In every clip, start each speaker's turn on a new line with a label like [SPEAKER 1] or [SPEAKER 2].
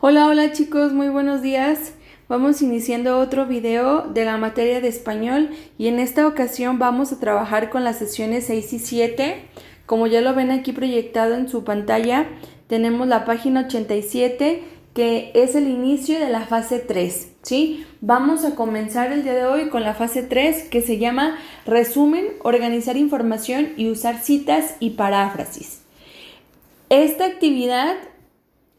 [SPEAKER 1] Hola chicos, muy buenos días. Vamos iniciando otro video de la materia de español y en esta ocasión vamos a trabajar con las sesiones 6 y 7. Como ya lo ven aquí proyectado en su pantalla, tenemos la página 87 que es el inicio de la fase 3, ¿sí? Vamos a comenzar el día de hoy con la fase 3 que se llama resumen, organizar información y usar citas y paráfrasis. Esta actividad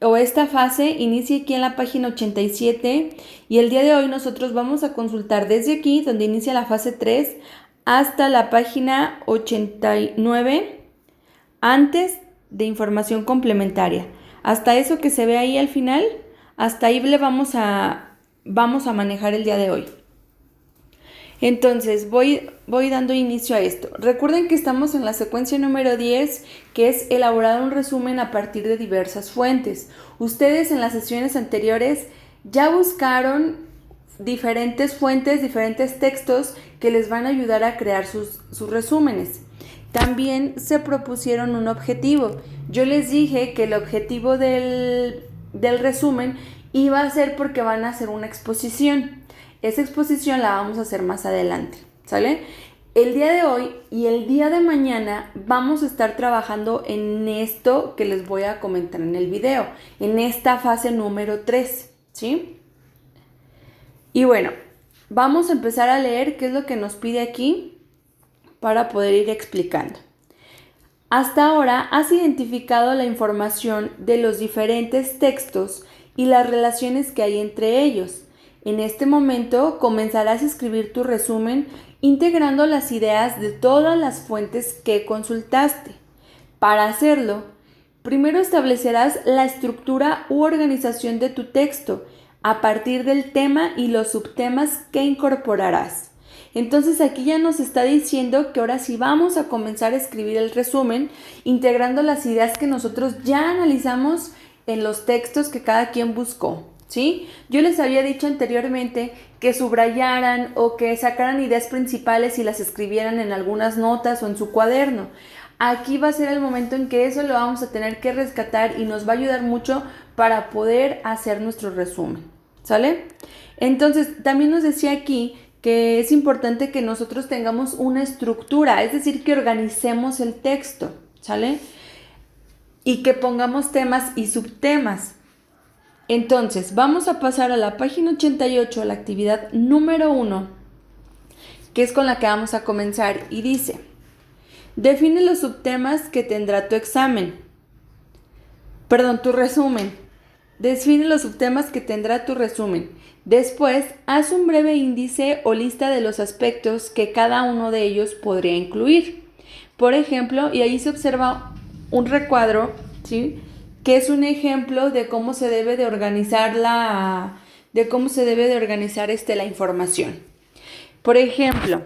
[SPEAKER 1] o esta fase inicia aquí en la página 87 y el día de hoy nosotros vamos a consultar desde aquí donde inicia la fase 3 hasta la página 89 antes de información complementaria. Hasta eso que se ve ahí al final, hasta ahí le vamos a manejar el día de hoy. Entonces voy dando inicio a esto. Recuerden que estamos en la secuencia número 10, que es elaborar un resumen a partir de diversas fuentes. Ustedes en las sesiones anteriores ya buscaron diferentes fuentes, diferentes textos que les van a ayudar a crear sus resúmenes. También se propusieron un objetivo. Yo les dije que el objetivo del resumen iba a ser porque van a hacer una exposición. Esa exposición la vamos a hacer más adelante, ¿sale? El día de hoy y el día de mañana vamos a estar trabajando en esto que les voy a comentar en el video, en esta fase número 3, ¿sí? Y bueno, vamos a empezar a leer qué es lo que nos pide aquí para poder ir explicando. Hasta ahora has identificado la información de los diferentes textos y las relaciones que hay entre ellos. En este momento comenzarás a escribir tu resumen integrando las ideas de todas las fuentes que consultaste. Para hacerlo, primero establecerás la estructura u organización de tu texto a partir del tema y los subtemas que incorporarás. Entonces aquí ya nos está diciendo que ahora sí vamos a comenzar a escribir el resumen integrando las ideas que nosotros ya analizamos en los textos que cada quien buscó. ¿Sí? Yo les había dicho anteriormente que subrayaran o que sacaran ideas principales y las escribieran en algunas notas o en su cuaderno. Aquí va a ser el momento en que eso lo vamos a tener que rescatar y nos va a ayudar mucho para poder hacer nuestro resumen, ¿sale? Entonces, también nos decía aquí que es importante que nosotros tengamos una estructura, es decir, que organicemos el texto, ¿sale? Y que pongamos temas y subtemas. Entonces, vamos a pasar a la página 88, a la actividad número 1, que es con la que vamos a comenzar, y dice: define los subtemas que tendrá tu resumen. Define los subtemas que tendrá tu resumen. Después, haz un breve índice o lista de los aspectos que cada uno de ellos podría incluir. Por ejemplo, y ahí se observa un recuadro, ¿sí?, que es un ejemplo de cómo se debe de organizar la información. Por ejemplo,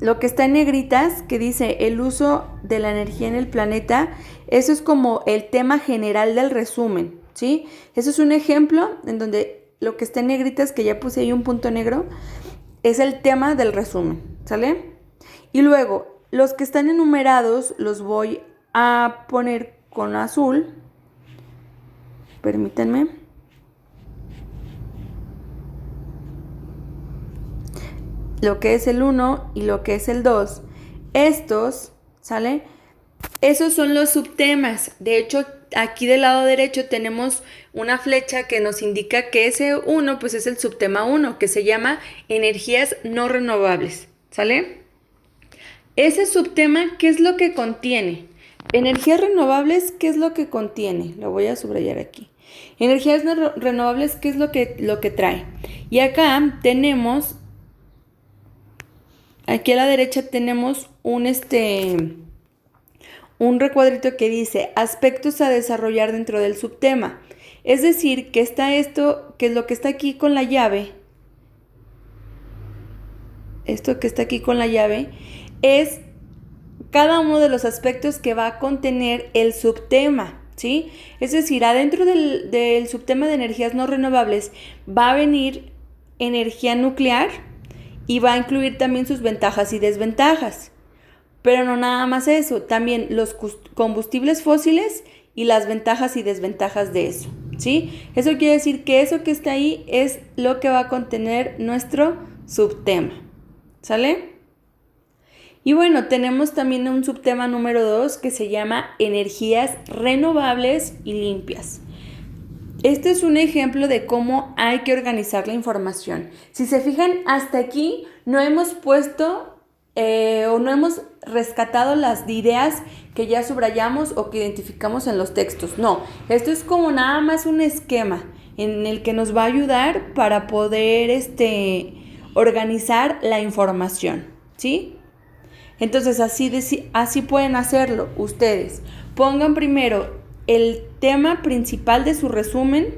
[SPEAKER 1] lo que está en negritas, que dice el uso de la energía en el planeta, eso es como el tema general del resumen, ¿sí? Eso es un ejemplo en donde lo que está en negritas, que ya puse ahí un punto negro, es el tema del resumen, ¿sale? Y luego, los que están enumerados los voy a poner con azul. Permítanme. Lo que es el 1 y lo que es el 2. Estos, ¿sale? Esos son los subtemas. De hecho, aquí del lado derecho tenemos una flecha que nos indica que ese 1 pues es el subtema 1, que se llama energías no renovables, ¿sale? Ese subtema, ¿qué es lo que contiene? Energías renovables, ¿qué es lo que contiene? Lo voy a subrayar aquí. Energías renovables, ¿qué es lo que trae? Y acá tenemos, aquí a la derecha tenemos un recuadrito que dice aspectos a desarrollar dentro del subtema. Es decir, que está esto, que es lo que está aquí con la llave. Esto que está aquí con la llave es cada uno de los aspectos que va a contener el subtema, ¿sí? Es decir, adentro del subtema de energías no renovables va a venir energía nuclear y va a incluir también sus ventajas y desventajas. Pero no nada más eso, también los combustibles fósiles y las ventajas y desventajas de eso, ¿sí? Eso quiere decir que eso que está ahí es lo que va a contener nuestro subtema, ¿sale? Y bueno, tenemos también un subtema número 2 que se llama energías renovables y limpias. Este es un ejemplo de cómo hay que organizar la información. Si se fijan, hasta aquí no hemos puesto o no hemos rescatado las ideas que ya subrayamos o que identificamos en los textos. No, esto es como nada más un esquema en el que nos va a ayudar para poder organizar la información, ¿sí? Entonces así pueden hacerlo ustedes. Pongan primero el tema principal de su resumen,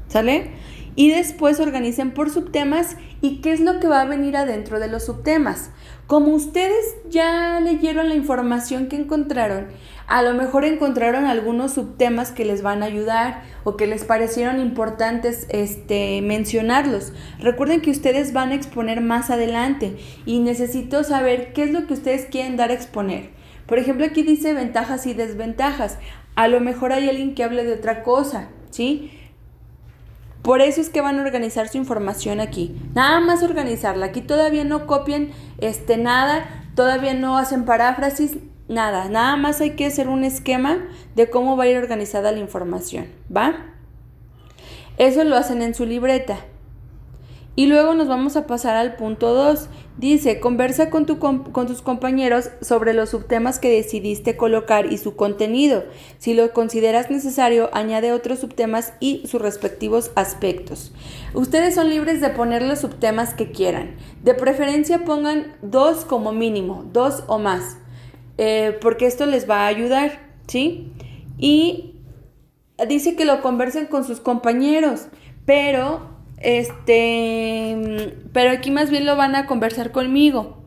[SPEAKER 1] ¿sale? Y después organicen por subtemas y qué es lo que va a venir adentro de los subtemas. Como ustedes ya leyeron la información que encontraron, a lo mejor encontraron algunos subtemas que les van a ayudar o que les parecieron importantes mencionarlos. Recuerden que ustedes van a exponer más adelante y necesito saber qué es lo que ustedes quieren dar a exponer. Por ejemplo, aquí dice ventajas y desventajas. A lo mejor hay alguien que hable de otra cosa, ¿sí? Por eso es que van a organizar su información aquí. Nada más organizarla. Aquí todavía no copian nada, todavía no hacen paráfrasis, nada. Nada más hay que hacer un esquema de cómo va a ir organizada la información, ¿va? Eso lo hacen en su libreta. Y luego nos vamos a pasar al punto 2. Dice, conversa con tus compañeros sobre los subtemas que decidiste colocar y su contenido. Si lo consideras necesario, añade otros subtemas y sus respectivos aspectos. Ustedes son libres de poner los subtemas que quieran. De preferencia pongan 2 como mínimo, 2 o más, porque esto les va a ayudar, ¿sí? Y dice que lo conversen con sus compañeros, pero aquí más bien lo van a conversar conmigo.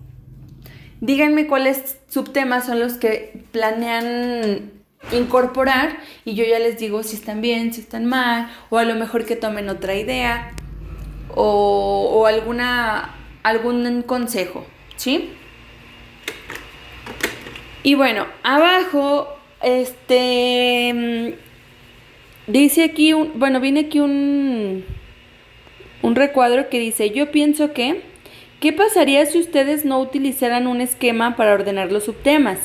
[SPEAKER 1] Díganme cuáles subtemas son los que planean incorporar y yo ya les digo si están bien, si están mal, o a lo mejor que tomen otra idea o algún consejo, ¿sí? Y bueno, abajo dice aquí viene aquí un recuadro que dice, yo pienso que, ¿qué pasaría si ustedes no utilizaran un esquema para ordenar los subtemas?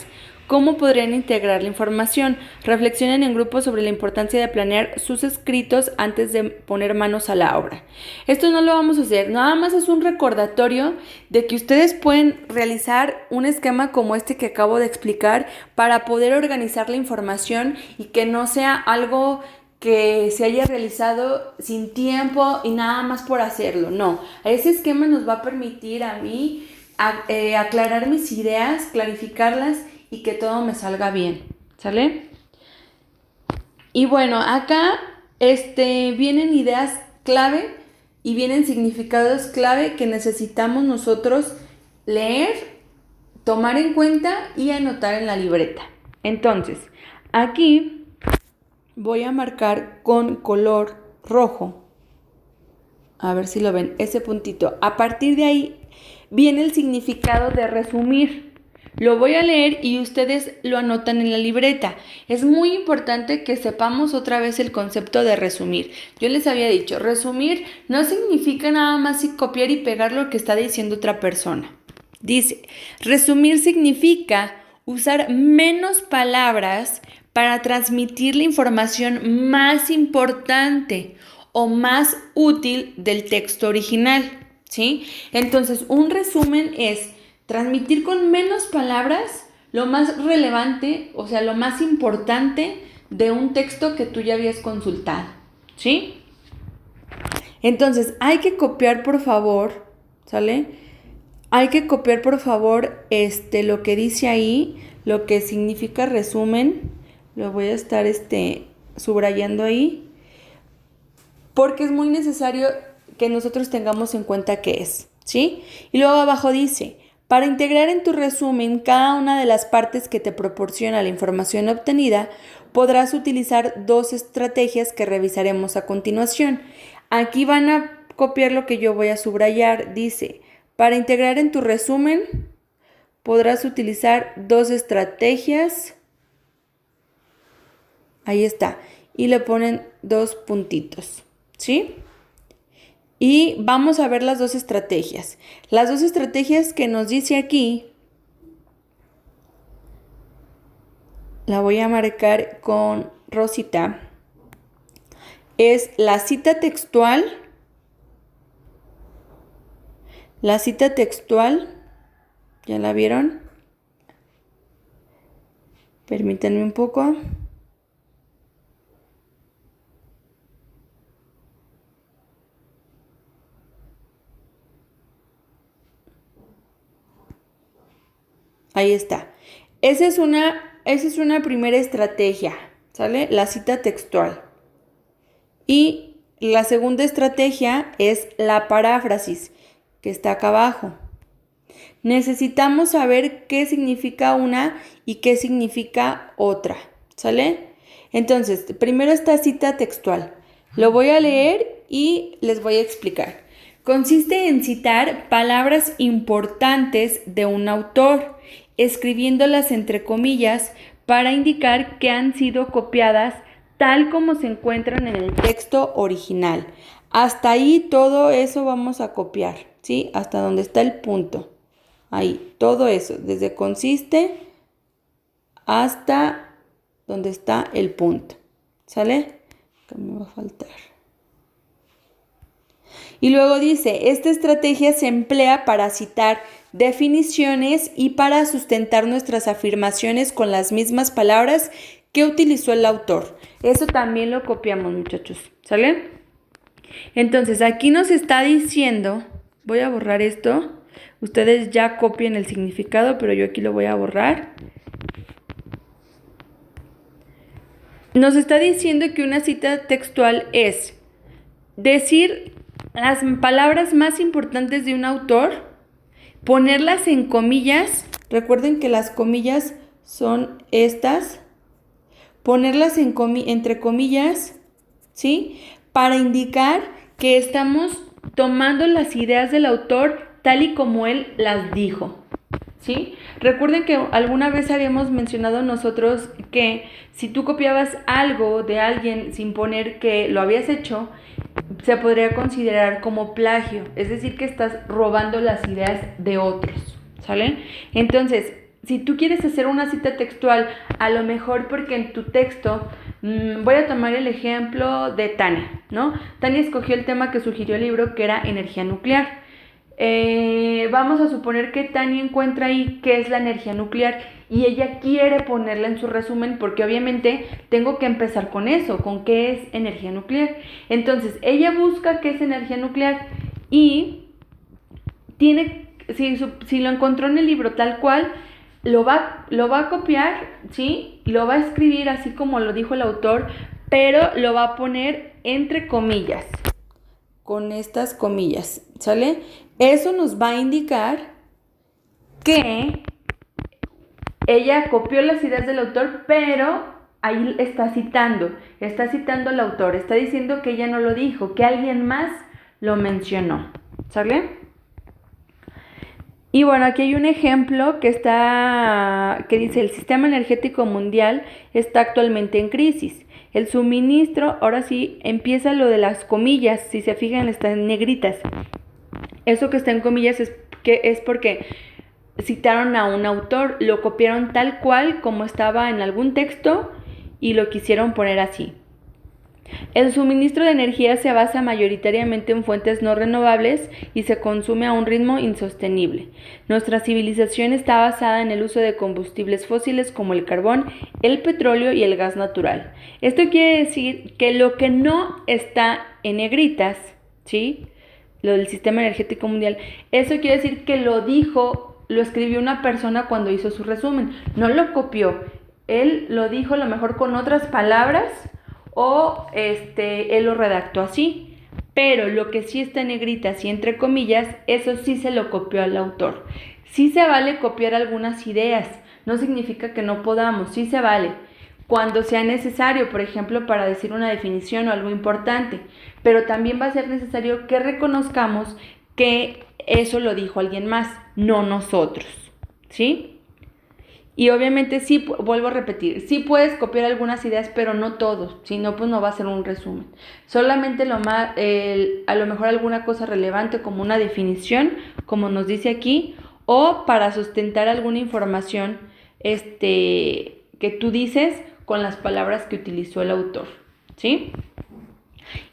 [SPEAKER 1] ¿Cómo podrían integrar la información? Reflexionen en grupo sobre la importancia de planear sus escritos antes de poner manos a la obra. Esto no lo vamos a hacer, nada más es un recordatorio de que ustedes pueden realizar un esquema como este que acabo de explicar para poder organizar la información y que no sea algo que se haya realizado sin tiempo y nada más por hacerlo. No, ese esquema nos va a permitir a mí aclarar mis ideas, clarificarlas y que todo me salga bien, ¿sale? Y bueno, acá vienen ideas clave y vienen significados clave que necesitamos nosotros leer, tomar en cuenta y anotar en la libreta. Entonces, aquí voy a marcar con color rojo. A ver si lo ven, ese puntito. A partir de ahí viene el significado de resumir. Lo voy a leer y ustedes lo anotan en la libreta. Es muy importante que sepamos otra vez el concepto de resumir. Yo les había dicho, resumir no significa nada más copiar y pegar lo que está diciendo otra persona. Dice, resumir significa usar menos palabras para transmitir la información más importante o más útil del texto original, ¿sí? Entonces, un resumen es transmitir con menos palabras lo más relevante, o sea, lo más importante de un texto que tú ya habías consultado, ¿sí? Entonces, hay que copiar, por favor, ¿sale? Hay que copiar, por favor, lo que dice ahí, lo que significa resumen. Lo voy a estar subrayando ahí, porque es muy necesario que nosotros tengamos en cuenta qué es, ¿sí? Y luego abajo dice, para integrar en tu resumen cada una de las partes que te proporciona la información obtenida, podrás utilizar 2 estrategias que revisaremos a continuación. Aquí van a copiar lo que yo voy a subrayar. Dice, para integrar en tu resumen, podrás utilizar 2 estrategias. Ahí está. y le ponen 2 puntitos, ¿sí? Y vamos a ver las dos estrategias. Las dos estrategias que nos dice aquí, la voy a marcar con rosita, es la cita textual. La cita textual, ¿ya la vieron? Permítanme un poco. Ahí está. Esa es una primera estrategia, ¿sale? La cita textual. Y la segunda estrategia es la paráfrasis, que está acá abajo. Necesitamos saber qué significa una y qué significa otra, ¿sale? Entonces, primero está cita textual. Lo voy a leer y les voy a explicar. Consiste en citar palabras importantes de un autor, escribiéndolas entre comillas para indicar que han sido copiadas tal como se encuentran en el texto original. Hasta ahí todo eso vamos a copiar, ¿sí? Hasta donde está el punto. Ahí, todo eso, desde consiste hasta donde está el punto. ¿Sale? ¿Qué me va a faltar? Y luego dice, esta estrategia se emplea para citar definiciones y para sustentar nuestras afirmaciones con las mismas palabras que utilizó el autor. Eso también lo copiamos, muchachos. ¿Sale? Entonces, aquí nos está diciendo, voy a borrar esto. Ustedes ya copien el significado, pero yo aquí lo voy a borrar. Nos está diciendo que una cita textual es decir las palabras más importantes de un autor, ponerlas en comillas. Recuerden que las comillas son estas. Ponerlas entre comillas, ¿sí? Para indicar que estamos tomando las ideas del autor tal y como él las dijo, ¿sí? Recuerden que alguna vez habíamos mencionado nosotros que si tú copiabas algo de alguien sin poner que lo habías hecho, se podría considerar como plagio, es decir, que estás robando las ideas de otros, ¿sale? Entonces, si tú quieres hacer una cita textual, a lo mejor porque en tu texto, voy a tomar el ejemplo de Tania, ¿no? Tania escogió el tema que sugirió el libro, que era energía nuclear. Vamos a suponer que Tania encuentra ahí qué es la energía nuclear y ella quiere ponerla en su resumen porque obviamente tengo que empezar con eso, con qué es energía nuclear. Entonces, ella busca qué es energía nuclear y si lo encontró en el libro tal cual, lo va a copiar, ¿sí? Lo va a escribir así como lo dijo el autor, pero lo va a poner entre comillas, con estas comillas, ¿sale? Eso nos va a indicar que ella copió las ideas del autor, pero ahí está citando al autor, está diciendo que ella no lo dijo, que alguien más lo mencionó, ¿sale? Y bueno, aquí hay un ejemplo que dice, el sistema energético mundial está actualmente en crisis. El suministro, ahora sí, empieza lo de las comillas, si se fijan están negritas. Eso que está en comillas es porque citaron a un autor, lo copiaron tal cual como estaba en algún texto y lo quisieron poner así. El suministro de energía se basa mayoritariamente en fuentes no renovables y se consume a un ritmo insostenible. Nuestra civilización está basada en el uso de combustibles fósiles como el carbón, el petróleo y el gas natural. Esto quiere decir que lo que no está en negritas, ¿sí?, lo del sistema energético mundial, eso quiere decir que lo escribió una persona cuando hizo su resumen, no lo copió. Él lo dijo a lo mejor con otras palabras o él lo redactó así, pero lo que sí está en negritas y entre comillas, eso sí se lo copió al autor. Sí se vale copiar algunas ideas, no significa que no podamos, sí se vale, cuando sea necesario, por ejemplo, para decir una definición o algo importante, pero también va a ser necesario que reconozcamos que eso lo dijo alguien más, no nosotros, ¿sí? Y obviamente sí, vuelvo a repetir, sí puedes copiar algunas ideas, pero no todos, si no, pues no va a ser un resumen. Solamente a lo mejor alguna cosa relevante como una definición, como nos dice aquí, o para sustentar alguna información que tú dices con las palabras que utilizó el autor, ¿sí?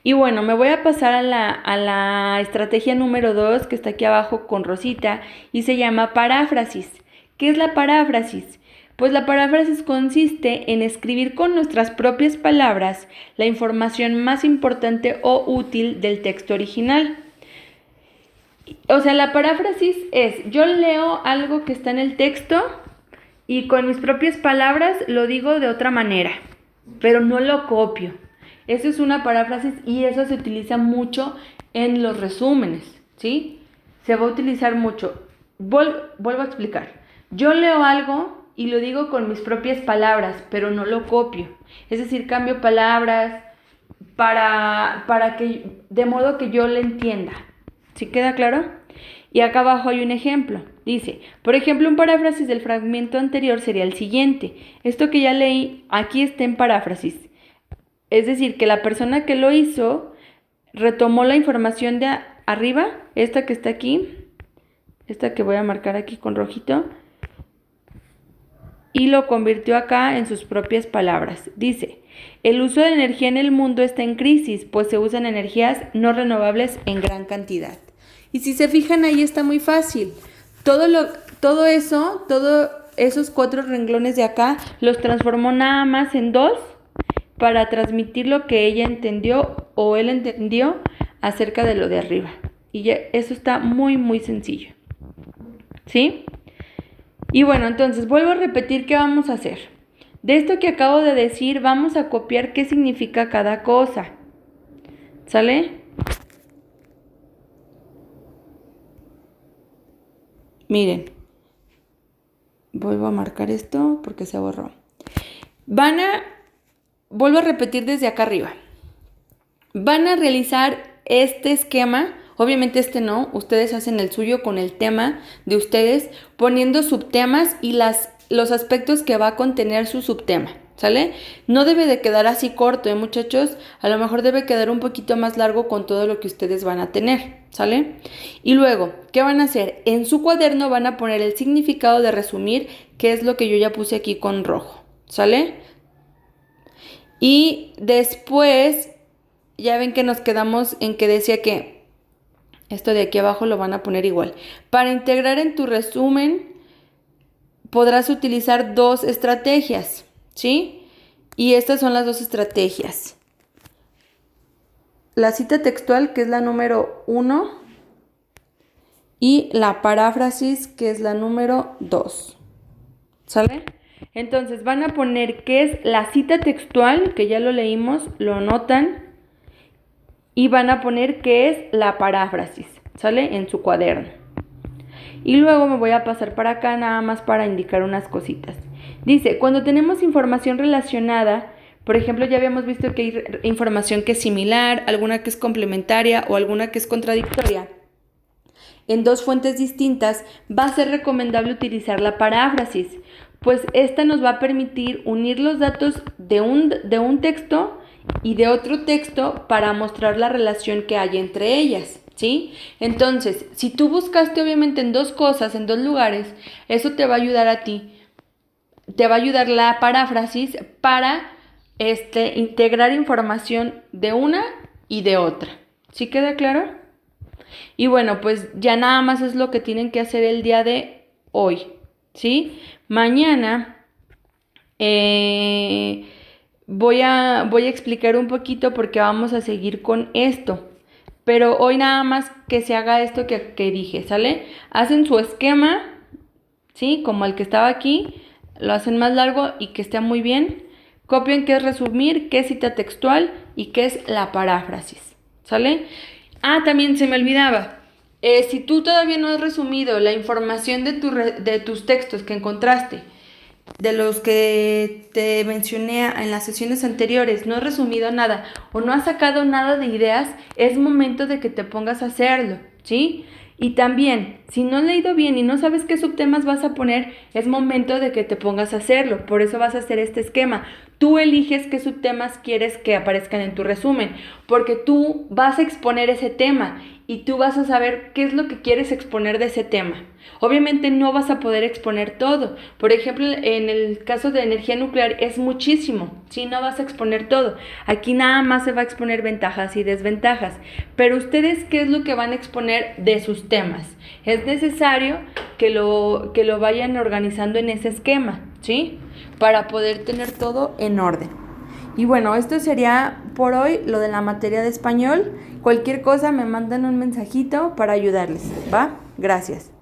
[SPEAKER 1] Y bueno, me voy a pasar a la estrategia número 2 que está aquí abajo con rosita y se llama paráfrasis. ¿Qué es la paráfrasis? Pues la paráfrasis consiste en escribir con nuestras propias palabras la información más importante o útil del texto original. O sea, la paráfrasis es, yo leo algo que está en el texto y con mis propias palabras lo digo de otra manera, pero no lo copio. Eso es una paráfrasis y eso se utiliza mucho en los resúmenes, ¿sí? Se va a utilizar mucho. Vuelvo a explicar. Yo leo algo y lo digo con mis propias palabras, pero no lo copio. Es decir, cambio palabras para que, de modo que yo lo entienda. ¿Sí queda claro? Y acá abajo hay un ejemplo. Dice, por ejemplo, un paráfrasis del fragmento anterior sería el siguiente. Esto que ya leí, aquí está en paráfrasis. Es decir, que la persona que lo hizo retomó la información de arriba, esta que está aquí, esta que voy a marcar aquí con rojito, y lo convirtió acá en sus propias palabras. Dice, el uso de energía en el mundo está en crisis, pues se usan energías no renovables en gran cantidad. Y si se fijan ahí está muy fácil. Todos esos 4 renglones de acá los transformó nada más en 2 para transmitir lo que ella entendió o él entendió acerca de lo de arriba. Y ya, eso está muy, muy sencillo. ¿Sí? Y bueno, entonces vuelvo a repetir qué vamos a hacer. De esto que acabo de decir, vamos a copiar qué significa cada cosa. ¿Sale? Miren. Vuelvo a marcar esto porque se borró. Vuelvo a repetir desde acá arriba. Van a realizar este esquema, obviamente este no, ustedes hacen el suyo con el tema de ustedes, poniendo subtemas y los aspectos que va a contener su subtema, ¿sale? No debe de quedar así corto, muchachos, a lo mejor debe quedar un poquito más largo con todo lo que ustedes van a tener, ¿sale? Y luego, ¿qué van a hacer? En su cuaderno van a poner el significado de resumir, que es lo que yo ya puse aquí con rojo, ¿sale? Y después, ya ven que nos quedamos en que decía que esto de aquí abajo lo van a poner igual. Para integrar en tu resumen, podrás utilizar 2 estrategias, ¿sí? Y estas son las 2 estrategias. La cita textual, que es la número 1, y la paráfrasis, que es la número 2. ¿Sale? Entonces van a poner qué es la cita textual, que ya lo leímos, lo anotan, y van a poner qué es la paráfrasis, ¿sale? En su cuaderno. Y luego me voy a pasar para acá nada más para indicar unas cositas. Dice, cuando tenemos información relacionada, por ejemplo, ya habíamos visto que hay información que es similar, alguna que es complementaria o alguna que es contradictoria. En 2 fuentes distintas va a ser recomendable utilizar la paráfrasis, pues esta nos va a permitir unir los datos de un texto y de otro texto para mostrar la relación que hay entre ellas, ¿sí? Entonces, si tú buscaste obviamente en 2 cosas, en 2 lugares, eso te va a ayudar a ti. Te va a ayudar la paráfrasis para integrar información de una y de otra. ¿Sí queda claro? Y bueno, pues ya nada más es lo que tienen que hacer el día de hoy, ¿sí? Mañana voy a explicar un poquito porque vamos a seguir con esto. Pero hoy nada más que se haga esto que dije, ¿sale? Hacen su esquema, ¿sí? Como el que estaba aquí, lo hacen más largo y que esté muy bien. Copien qué es resumir, qué es cita textual y qué es la paráfrasis, ¿sale? Ah, también se me olvidaba. Si tú todavía no has resumido la información de tus textos que encontraste, de los que te mencioné en las sesiones anteriores, no has resumido nada o no has sacado nada de ideas, es momento de que te pongas a hacerlo, ¿sí? Y también, si no has leído bien y no sabes qué subtemas vas a poner, es momento de que te pongas a hacerlo. Por eso vas a hacer este esquema. Tú eliges qué subtemas quieres que aparezcan en tu resumen, porque tú vas a exponer ese tema y tú vas a saber qué es lo que quieres exponer de ese tema. Obviamente no vas a poder exponer todo. Por ejemplo, en el caso de energía nuclear es muchísimo, ¿sí? No vas a exponer todo. Aquí nada más se va a exponer ventajas y desventajas. Pero ustedes, ¿qué es lo que van a exponer de sus temas? Es necesario que lo vayan organizando en ese esquema, ¿sí? Para poder tener todo en orden. Y bueno, esto sería por hoy lo de la materia de español. Cualquier cosa me mandan un mensajito para ayudarles, ¿va? Gracias.